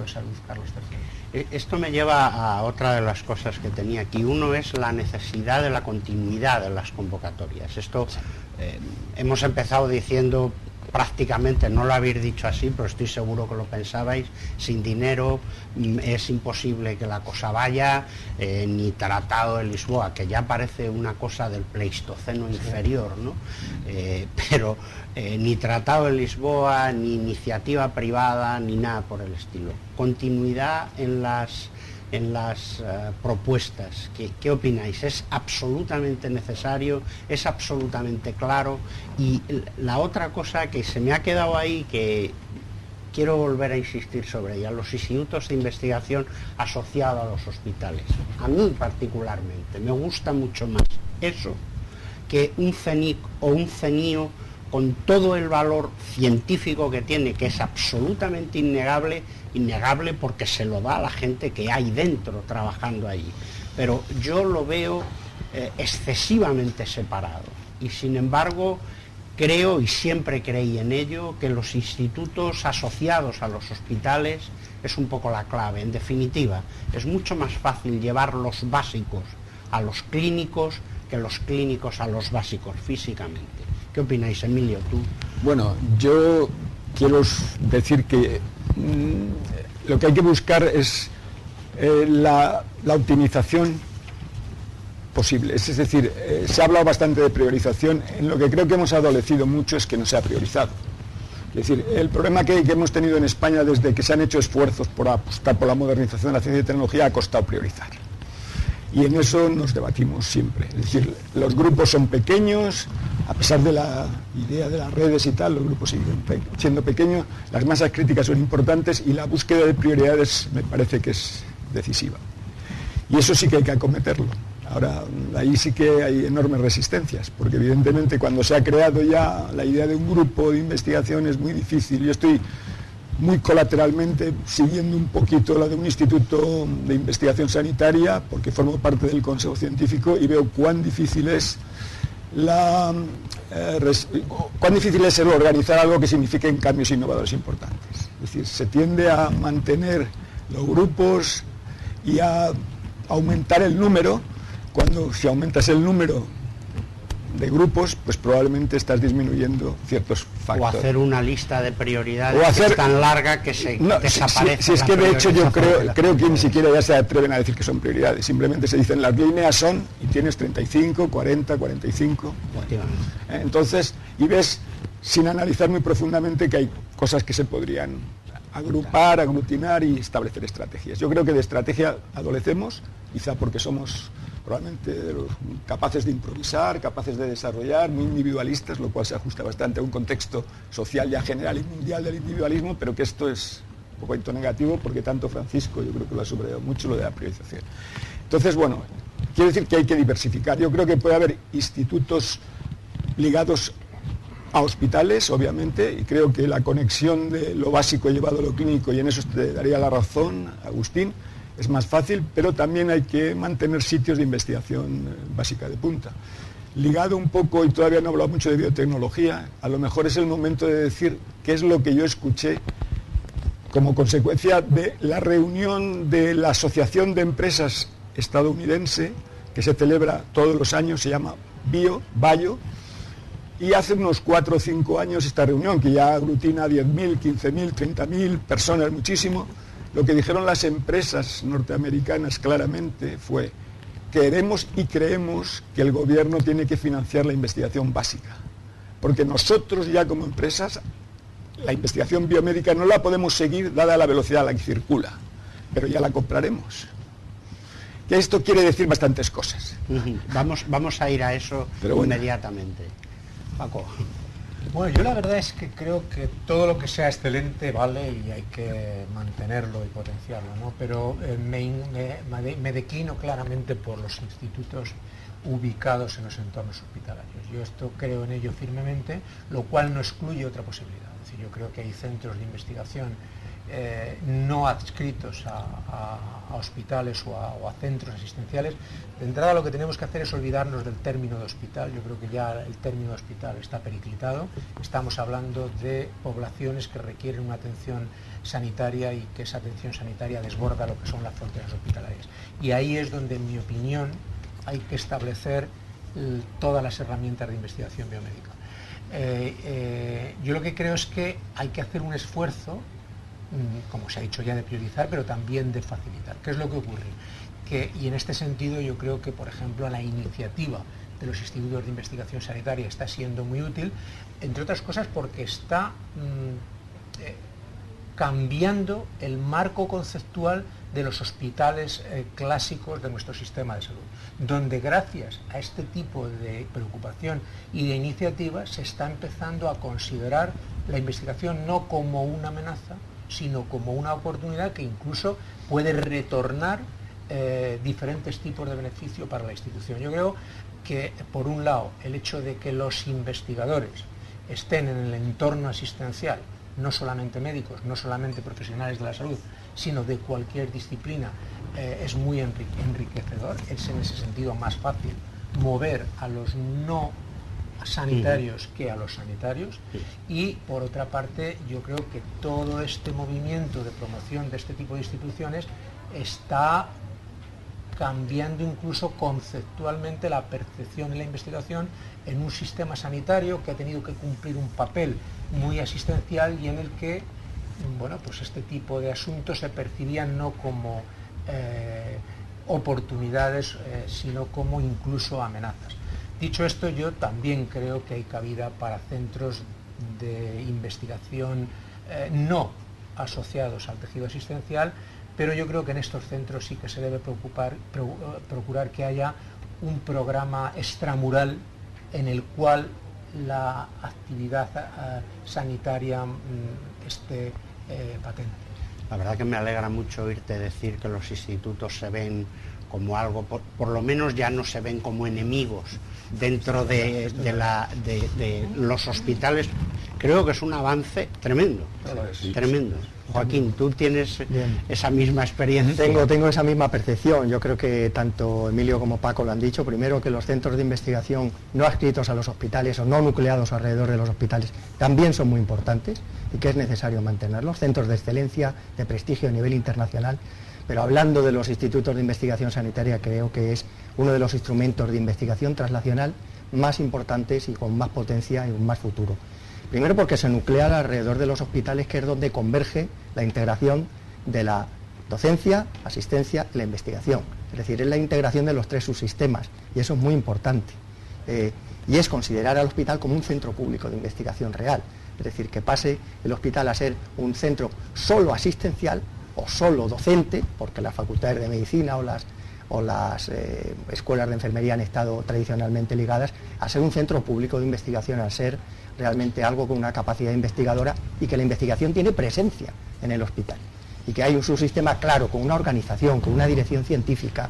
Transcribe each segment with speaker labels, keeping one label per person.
Speaker 1: de Salud, Carlos III.
Speaker 2: Esto me lleva a otra de las cosas que tenía aquí. Uno es la necesidad de la continuidad de las convocatorias. Esto hemos empezado diciendo, prácticamente, no lo habéis dicho así, pero estoy seguro que lo pensabais, sin dinero es imposible que la cosa vaya, ni Tratado de Lisboa, que ya parece una cosa del Pleistoceno inferior, ¿no? Pero ni Tratado de Lisboa, ni iniciativa privada, ni nada por el estilo. Continuidad en las propuestas. ¿Qué opináis? ¿Es absolutamente necesario? ¿Es absolutamente claro? Y la otra cosa que se me ha quedado ahí, que quiero volver a insistir sobre ella, los institutos de investigación asociados a los hospitales. A mí particularmente me gusta mucho más eso que un CENIC o un CENIO con todo el valor científico que tiene, que es absolutamente innegable porque se lo da a la gente que hay dentro trabajando allí. Pero yo lo veo excesivamente separado y sin embargo creo, y siempre creí en ello, que los institutos asociados a los hospitales es un poco la clave. En definitiva, es mucho más fácil llevar los básicos a los clínicos que los clínicos a los básicos físicamente. ¿Qué opináis, Emilio, tú?
Speaker 3: Bueno, yo quiero decir que lo que hay que buscar es la optimización posible. Es decir, se ha hablado bastante de priorización. En lo que creo que hemos adolecido mucho es que no se ha priorizado. Es decir, el problema que hemos tenido en España desde que se han hecho esfuerzos por apostar por la modernización de la ciencia y tecnología ha costado priorizar. Y en eso nos debatimos siempre. Es decir, los grupos son pequeños, a pesar de la idea de las redes y tal, los grupos siguen siendo pequeños, las masas críticas son importantes y la búsqueda de prioridades me parece que es decisiva. Y eso sí que hay que acometerlo. Ahora, ahí sí que hay enormes resistencias, porque evidentemente cuando se ha creado ya la idea de un grupo de investigación es muy difícil. Yo estoy muy colateralmente siguiendo un poquito la de un instituto de investigación sanitaria, porque formo parte del Consejo Científico y veo cuán difícil es el organizar algo que signifique cambios innovadores importantes. Es decir, se tiende a mantener los grupos y a aumentar el número, cuando si aumentas el número de grupos, pues probablemente estás disminuyendo ciertos factores.
Speaker 2: O hacer una lista de prioridades que es tan larga que se desaparece.
Speaker 3: Si es que de hecho yo creo que ni siquiera ya se atreven a decir que son prioridades, simplemente se dicen las líneas son, y tienes 35, 40, 45. Entonces, y ves, sin analizar muy profundamente, que hay cosas que se podrían agrupar, aglutinar y establecer estrategias. Yo creo que de estrategia adolecemos, quizá porque somos probablemente capaces de improvisar, capaces de desarrollar, muy individualistas, lo cual se ajusta bastante a un contexto social ya general y mundial del individualismo, pero que esto es un poquito negativo porque tanto Francisco, yo creo que lo ha subrayado mucho, lo de la priorización. Entonces, bueno, quiere decir que hay que diversificar. Yo creo que puede haber institutos ligados a hospitales, obviamente, y creo que la conexión de lo básico llevado a lo clínico, y en eso te daría la razón, Agustín, es más fácil, pero también hay que mantener sitios de investigación básica de punta. Ligado un poco, y todavía no he hablado mucho de biotecnología, a lo mejor es el momento de decir qué es lo que yo escuché como consecuencia de la reunión de la Asociación de Empresas estadounidense, que se celebra todos los años, se llama BIO, y hace unos 4 o 5 años esta reunión, que ya aglutina 10.000, 15.000, 30.000 personas, muchísimo. Lo que dijeron las empresas norteamericanas claramente fue: queremos y creemos que el gobierno tiene que financiar la investigación básica, porque nosotros ya como empresas la investigación biomédica no la podemos seguir dada la velocidad a la que circula, pero ya la compraremos. Que esto quiere decir bastantes cosas.
Speaker 2: Vamos a ir a eso inmediatamente. Paco.
Speaker 1: Bueno, yo la verdad es que creo que todo lo que sea excelente vale y hay que mantenerlo y potenciarlo, ¿no? Pero me declino claramente por los institutos ubicados en los entornos hospitalarios. Yo esto creo en ello firmemente, lo cual no excluye otra posibilidad. Es decir, yo creo que hay centros de investigación no adscritos a hospitales o a centros asistenciales. De entrada lo que tenemos que hacer es olvidarnos del término de hospital. Yo creo que ya el término de hospital está periclitado. Estamos hablando de poblaciones que requieren una atención sanitaria y que esa atención sanitaria desborda lo que son las fronteras hospitalarias. Y ahí es donde, en mi opinión, hay que establecer todas las herramientas de investigación biomédica. Yo lo que creo es que hay que hacer un esfuerzo, como se ha dicho ya, de priorizar, pero también de facilitar. ¿Qué es lo que ocurre? Y en este sentido yo creo que, por ejemplo, la iniciativa de los institutos de investigación sanitaria está siendo muy útil, entre otras cosas porque está cambiando el marco conceptual de los hospitales clásicos de nuestro sistema de salud, donde gracias a este tipo de preocupación y de iniciativas se está empezando a considerar la investigación no como una amenaza, sino como una oportunidad que incluso puede retornar diferentes tipos de beneficio para la institución. Yo creo que, por un lado, el hecho de que los investigadores estén en el entorno asistencial, no solamente médicos, no solamente profesionales de la salud, sino de cualquier disciplina, es muy enriquecedor. Es en ese sentido más fácil mover a los no sanitarios que a los sanitarios. Y por otra parte, yo creo que todo este movimiento de promoción de este tipo de instituciones está cambiando incluso conceptualmente la percepción de la investigación en un sistema sanitario que ha tenido que cumplir un papel muy asistencial y en el que, bueno, pues este tipo de asuntos se percibían no como oportunidades, sino como incluso amenazas. Dicho esto, yo también creo que hay cabida para centros de investigación no asociados al tejido asistencial, pero yo creo que en estos centros sí que se debe procurar que haya un programa extramural en el cual la actividad sanitaria esté patente.
Speaker 2: La verdad que me alegra mucho oírte decir que los institutos se ven como algo, por lo menos ya no se ven como enemigos dentro de los hospitales. Creo que es un avance tremendo, tremendo. Joaquín, tú tienes esa misma experiencia.
Speaker 4: Tengo esa misma percepción. Yo creo que tanto Emilio como Paco lo han dicho. Primero, que los centros de investigación no adscritos a los hospitales o no nucleados alrededor de los hospitales también son muy importantes y que es necesario mantenerlos. Centros de excelencia, de prestigio a nivel internacional. Pero hablando de los institutos de investigación sanitaria, creo que es uno de los instrumentos de investigación translacional más importantes y con más potencia y con más futuro. Primero porque se nuclea alrededor de los hospitales, que es donde converge la integración de la docencia, asistencia y la investigación. Es decir, es la integración de los tres subsistemas y eso es muy importante. Y es considerar al hospital como un centro público de investigación real. Es decir, que pase el hospital a ser un centro solo asistencial o solo docente, porque las facultades de medicina o las escuelas de enfermería han estado tradicionalmente ligadas, a ser un centro público de investigación, a ser realmente algo con una capacidad investigadora y que la investigación tiene presencia en el hospital y que hay un subsistema claro, con una organización, con una dirección científica,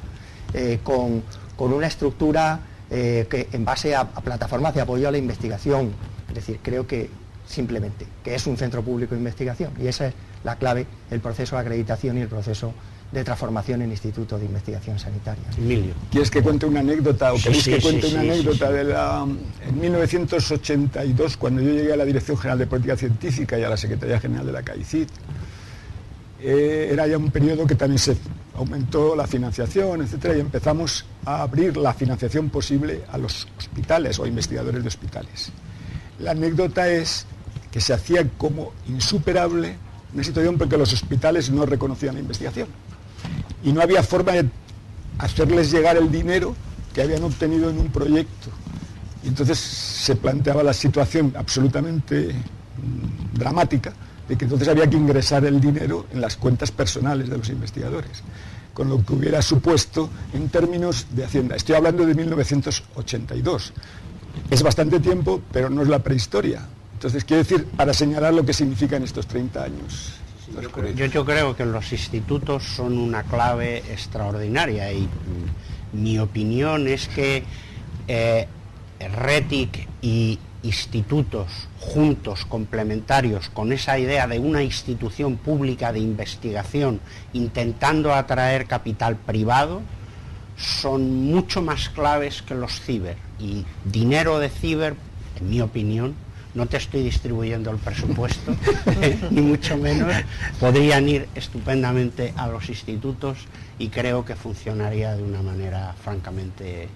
Speaker 4: con una estructura que en base a plataformas de apoyo a la investigación. Es decir, creo que simplemente que es un centro público de investigación y esa es la clave, el proceso de acreditación y el proceso de transformación en Instituto de Investigación Sanitaria.
Speaker 2: Emilio.
Speaker 3: ¿Quieres que cuente una anécdota o queréis que cuente una anécdota
Speaker 2: sí.
Speaker 3: En 1982, cuando yo llegué a la Dirección General de Política Científica y a la Secretaría General de la CAICID, era ya un periodo que también se aumentó la financiación, etcétera, y empezamos a abrir la financiación posible a los hospitales o a investigadores de hospitales. La anécdota es que se hacía como insuperable una situación porque los hospitales no reconocían la investigación y no había forma de hacerles llegar el dinero que habían obtenido en un proyecto. Y entonces se planteaba la situación absolutamente dramática de que entonces había que ingresar el dinero en las cuentas personales de los investigadores, con lo que hubiera supuesto en términos de Hacienda. Estoy hablando de 1982. Es bastante tiempo, pero no es la prehistoria. Entonces, quiero decir, para señalar lo que significan estos 30 años.
Speaker 2: Yo creo que los institutos son una clave extraordinaria y mi opinión es que RETIC y institutos juntos, complementarios, con esa idea de una institución pública de investigación intentando atraer capital privado, son mucho más claves que los ciber. Y dinero de ciber, en mi opinión, no te estoy distribuyendo el presupuesto, ni mucho menos, podrían ir estupendamente a los institutos y creo que funcionaría de una manera francamente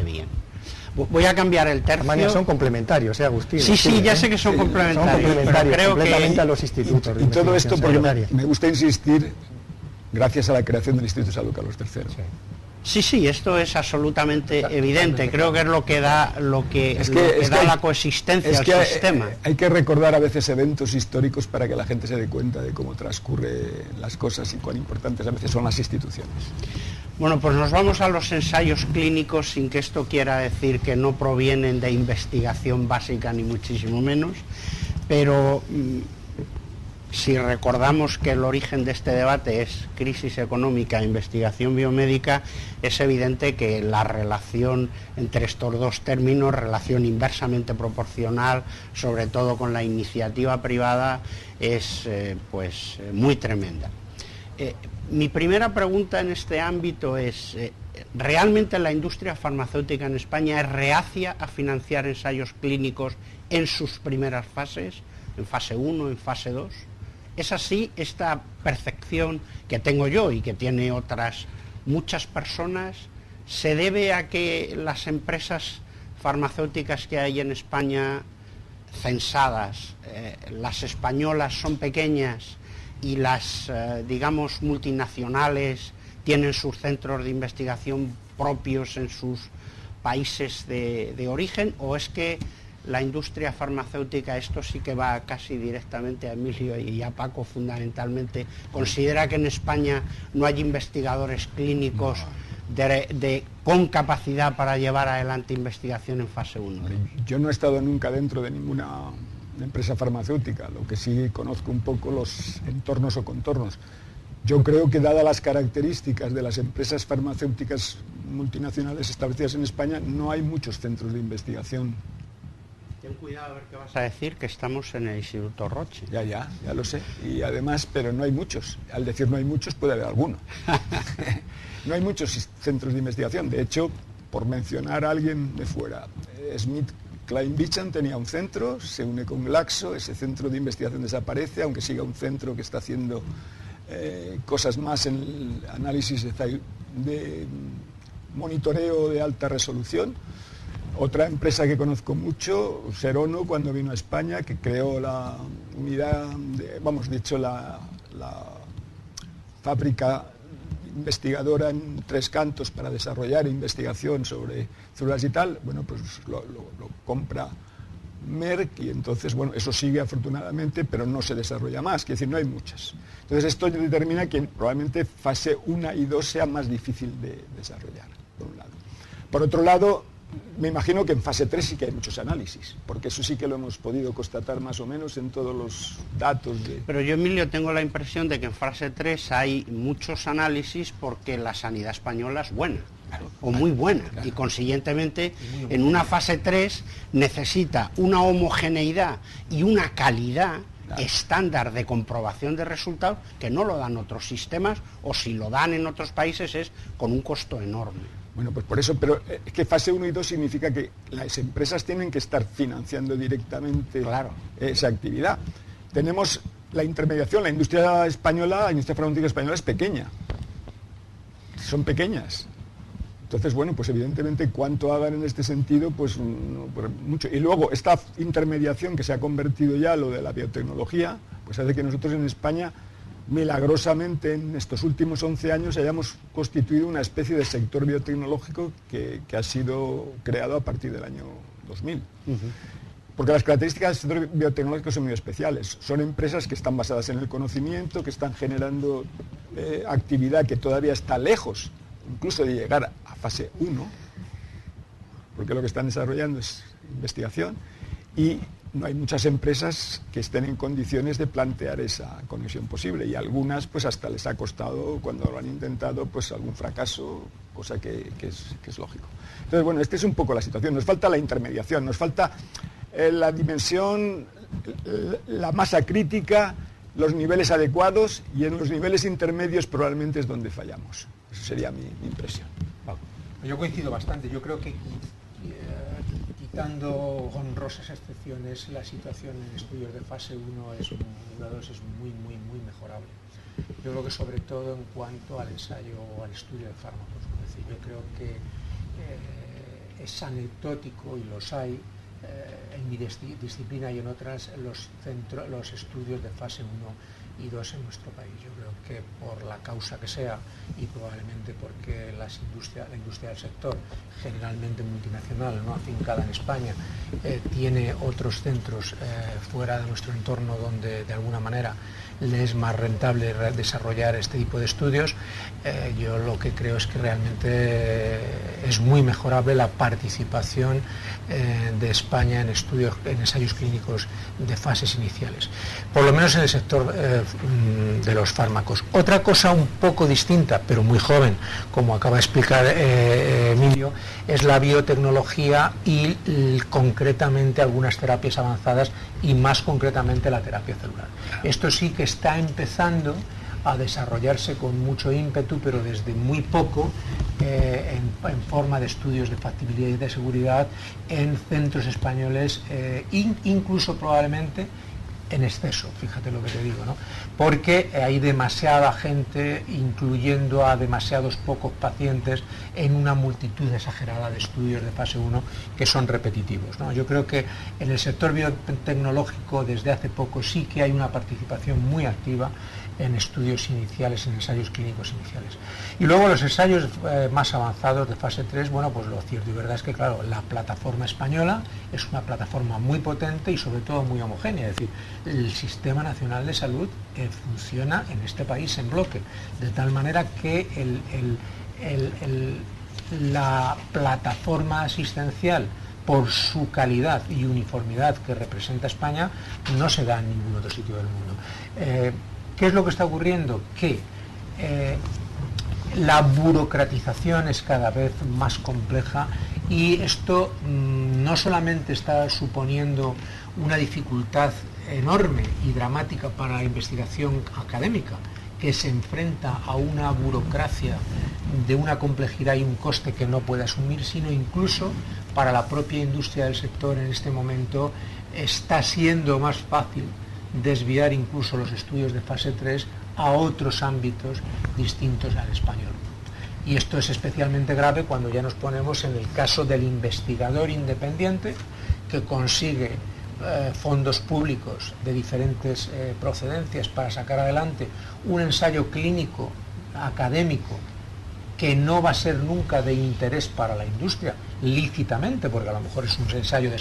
Speaker 2: bien. Voy a cambiar el tercio.
Speaker 4: Son complementarios, Agustín.
Speaker 2: Sí, ya sé que son complementarios.
Speaker 4: Son complementarios,
Speaker 2: creo
Speaker 4: completamente
Speaker 2: que...
Speaker 4: a los institutos.
Speaker 3: Y todo esto porque
Speaker 4: secundaria.
Speaker 3: me gusta insistir, gracias a la creación del Instituto Salud Carlos III.
Speaker 2: Sí, esto es absolutamente evidente. Creo que es lo que da la coexistencia al sistema.
Speaker 3: Hay que recordar a veces eventos históricos para que la gente se dé cuenta de cómo transcurren las cosas y cuán importantes a veces son las instituciones.
Speaker 2: Bueno, pues nos vamos a los ensayos clínicos, sin que esto quiera decir que no provienen de investigación básica ni muchísimo menos, pero si recordamos que el origen de este debate es crisis económica e investigación biomédica, es evidente que la relación entre estos dos términos, relación inversamente proporcional, sobre todo con la iniciativa privada, es muy tremenda. Mi primera pregunta en este ámbito es, ¿realmente la industria farmacéutica en España es reacia a financiar ensayos clínicos en sus primeras fases, en fase 1, en fase 2? ¿Es así esta percepción que tengo yo y que tiene otras muchas personas? ¿Se debe a que las empresas farmacéuticas que hay en España censadas, las españolas son pequeñas y las, digamos, multinacionales tienen sus centros de investigación propios en sus países de origen? ¿O es que la industria farmacéutica, esto sí que va casi directamente a Emilio y a Paco fundamentalmente, considera que en España no hay investigadores clínicos con capacidad para llevar adelante investigación en fase 1?
Speaker 3: Yo no he estado nunca dentro de ninguna empresa farmacéutica, lo que sí conozco un poco los entornos o contornos. Yo creo que dadas las características de las empresas farmacéuticas multinacionales establecidas en España, no hay muchos centros de investigación.
Speaker 2: Ten cuidado a ver qué vas a decir, que estamos en el Instituto Roche.
Speaker 3: Ya lo sé. Y además, pero no hay muchos. Al decir no hay muchos, puede haber alguno. No hay muchos centros de investigación. De hecho, por mencionar a alguien de fuera, Klein Bichan tenía un centro, se une con Glaxo, ese centro de investigación desaparece, aunque siga un centro que está haciendo cosas más en el análisis de monitoreo de alta resolución. Otra empresa que conozco mucho, Serono, cuando vino a España, que creó la unidad, la fábrica investigadora en Tres Cantos para desarrollar investigación sobre células y tal, bueno, pues lo compra Merck y entonces, bueno, eso sigue afortunadamente, pero no se desarrolla más, quiere decir, no hay muchas. Entonces esto determina que probablemente fase 1 y 2 sea más difícil de desarrollar, por un lado. Por otro lado, me imagino que en fase 3 sí que hay muchos análisis, porque eso sí que lo hemos podido constatar más o menos en todos los datos de...
Speaker 2: Pero yo, Emilio, tengo la impresión de que en fase 3 hay muchos análisis porque la sanidad española es buena, o muy buena, y consiguientemente en una fase 3 necesita una homogeneidad y una calidad estándar de comprobación de resultados que no lo dan otros sistemas, o si lo dan en otros países es con un costo enorme.
Speaker 3: Bueno, pues por eso, pero es que fase 1 y 2 significa que las empresas tienen que estar financiando directamente esa actividad. Tenemos la intermediación, la industria española, la industria farmacéutica española es pequeña. Son pequeñas. Entonces, bueno, pues evidentemente cuánto hagan en este sentido, pues no, mucho. Y luego esta intermediación que se ha convertido ya lo de la biotecnología, pues hace que nosotros en España, milagrosamente en estos últimos 11 años hayamos constituido una especie de sector biotecnológico que ha sido creado a partir del año 2000. Porque las características del sector biotecnológico son muy especiales. Son empresas que están basadas en el conocimiento, que están generando actividad que todavía está lejos, incluso de llegar a fase 1, porque lo que están desarrollando es investigación, y no hay muchas empresas que estén en condiciones de plantear esa conexión posible, y algunas pues hasta les ha costado, cuando lo han intentado, pues algún fracaso, cosa que es lógico. Entonces, bueno, esta es un poco la situación. Nos falta la intermediación, nos falta la dimensión, la masa crítica, los niveles adecuados, y en los niveles intermedios probablemente es donde fallamos. Esa sería mi impresión.
Speaker 1: Yo coincido bastante. Yo creo que quitando honrosas excepciones, la situación en estudios de fase 1 es muy mejorable. Yo creo que sobre todo en cuanto al ensayo o al estudio de fármacos. Es decir, yo creo que es anecdótico, y los hay, en mi disciplina y en otras, los estudios de fase 1 y 2 en nuestro país. Yo creo que por la causa que sea, y probablemente porque la industria del sector, generalmente multinacional, no afincada en España, tiene otros centros fuera de nuestro entorno donde de alguna manera le es más rentable desarrollar este tipo de estudios, yo lo que creo es que realmente es muy mejorable la participación de España en ensayos clínicos de fases iniciales, por lo menos en el sector de los fármacos. Otra cosa un poco distinta, pero muy joven, como acaba de explicar Emilio, es la biotecnología y concretamente algunas terapias avanzadas, y más concretamente la terapia celular. Esto sí que está empezando a desarrollarse con mucho ímpetu, pero desde muy poco, en forma de estudios de factibilidad y de seguridad en centros españoles, incluso probablemente en exceso, fíjate lo que te digo, ¿no? Porque hay demasiada gente, incluyendo a demasiados pocos pacientes, en una multitud exagerada de estudios de fase 1 que son repetitivos, ¿no? Yo creo que en el sector biotecnológico desde hace poco sí que hay una participación muy activa en estudios iniciales, en ensayos clínicos iniciales. Y luego los ensayos más avanzados de fase 3, bueno, pues lo cierto y verdad es que, claro, la plataforma española es una plataforma muy potente y sobre todo muy homogénea, es decir, el Sistema Nacional de Salud funciona en este país en bloque, de tal manera que la plataforma asistencial, por su calidad y uniformidad que representa España, no se da en ningún otro sitio del mundo. ¿Qué es lo que está ocurriendo? Que la burocratización es cada vez más compleja, y esto no solamente está suponiendo una dificultad enorme y dramática para la investigación académica, que se enfrenta a una burocracia de una complejidad y un coste que no puede asumir, sino incluso para la propia industria del sector en este momento está siendo más fácil desviar incluso los estudios de fase 3 a otros ámbitos distintos al español. Y esto es especialmente grave cuando ya nos ponemos en el caso del investigador independiente que consigue fondos públicos de diferentes procedencias para sacar adelante un ensayo clínico académico que no va a ser nunca de interés para la industria, lícitamente, porque a lo mejor es un ensayo de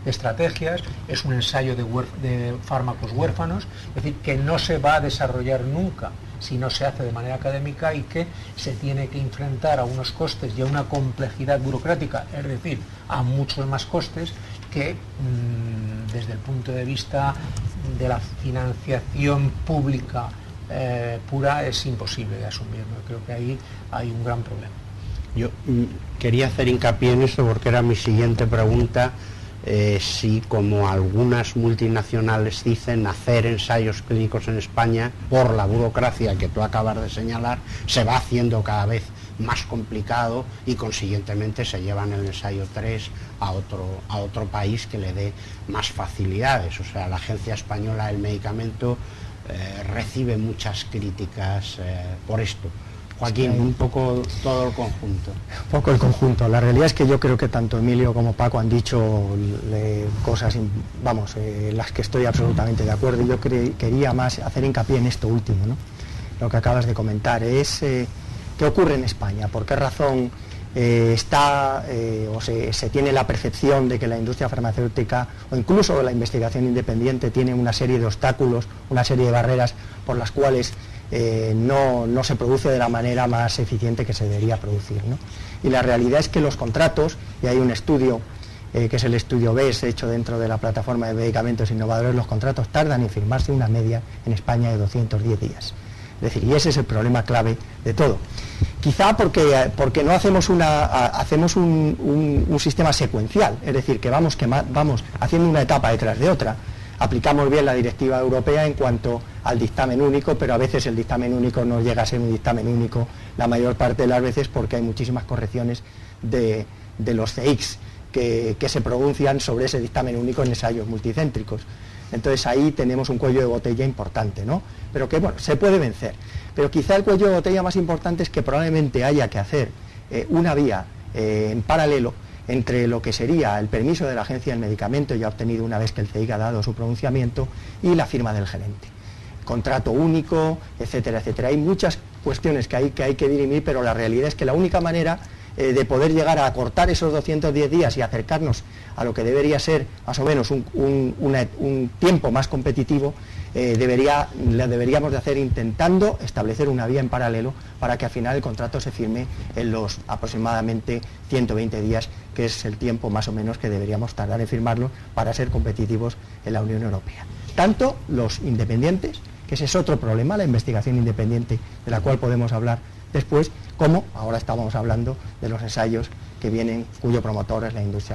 Speaker 1: estrategias, es un ensayo de fármacos huérfanos, es decir, que no se va a desarrollar nunca si no se hace de manera académica, y que se tiene que enfrentar a unos costes y a una complejidad burocrática, es decir, a muchos más costes que desde el punto de vista de la financiación pública pura es imposible de asumir, ¿no? Creo que ahí hay un gran problema.
Speaker 2: Yo quería hacer hincapié en esto porque era mi siguiente pregunta, si, como algunas multinacionales dicen, hacer ensayos clínicos en España, por la burocracia que tú acabas de señalar, se va haciendo cada vez más complicado y consiguientemente se llevan el ensayo 3 a otro país que le dé más facilidades. O sea, la Agencia Española del Medicamento recibe muchas críticas por esto. Joaquín, un poco todo el conjunto.
Speaker 4: Un poco el conjunto. La realidad es que yo creo que tanto Emilio como Paco han dicho cosas, vamos, las que estoy absolutamente de acuerdo. Yo quería más hacer hincapié en esto último, ¿no? Lo que acabas de comentar es qué ocurre en España, por qué razón se tiene la percepción de que la industria farmacéutica o incluso la investigación independiente tiene una serie de obstáculos, una serie de barreras por las cuales no se produce de la manera más eficiente que se debería producir, ¿no? Y la realidad es que los contratos, y hay un estudio que es el estudio BES hecho dentro de la plataforma de medicamentos innovadores, los contratos tardan en firmarse una media en España de 210 días. Es decir, y ese es el problema clave de todo. Quizá porque no hacemos un sistema secuencial, es decir, que vamos haciendo una etapa detrás de otra. Aplicamos bien la directiva europea en cuanto al dictamen único, pero a veces el dictamen único no llega a ser un dictamen único la mayor parte de las veces, porque hay muchísimas correcciones de los CX que se pronuncian sobre ese dictamen único en ensayos multicéntricos. Entonces ahí tenemos un cuello de botella importante, ¿no? Pero que, bueno, se puede vencer. Pero quizá el cuello de botella más importante es que probablemente haya que hacer una vía en paralelo entre lo que sería el permiso de la Agencia del Medicamento, ya obtenido una vez que el CIC ha dado su pronunciamiento, y la firma del gerente. Contrato único, etcétera, etcétera. Hay muchas cuestiones que hay que dirimir, pero la realidad es que la única manera de poder llegar a acortar esos 210 días y acercarnos a lo que debería ser más o menos un tiempo más competitivo, la deberíamos de hacer intentando establecer una vía en paralelo para que al final el contrato se firme en los aproximadamente 120 días, que es el tiempo más o menos que deberíamos tardar en firmarlo para ser competitivos en la Unión Europea. Tanto los independientes, que ese es otro problema, la investigación independiente, de la cual podemos hablar después, como ahora estábamos hablando de los ensayos que vienen, cuyo promotor es la industria.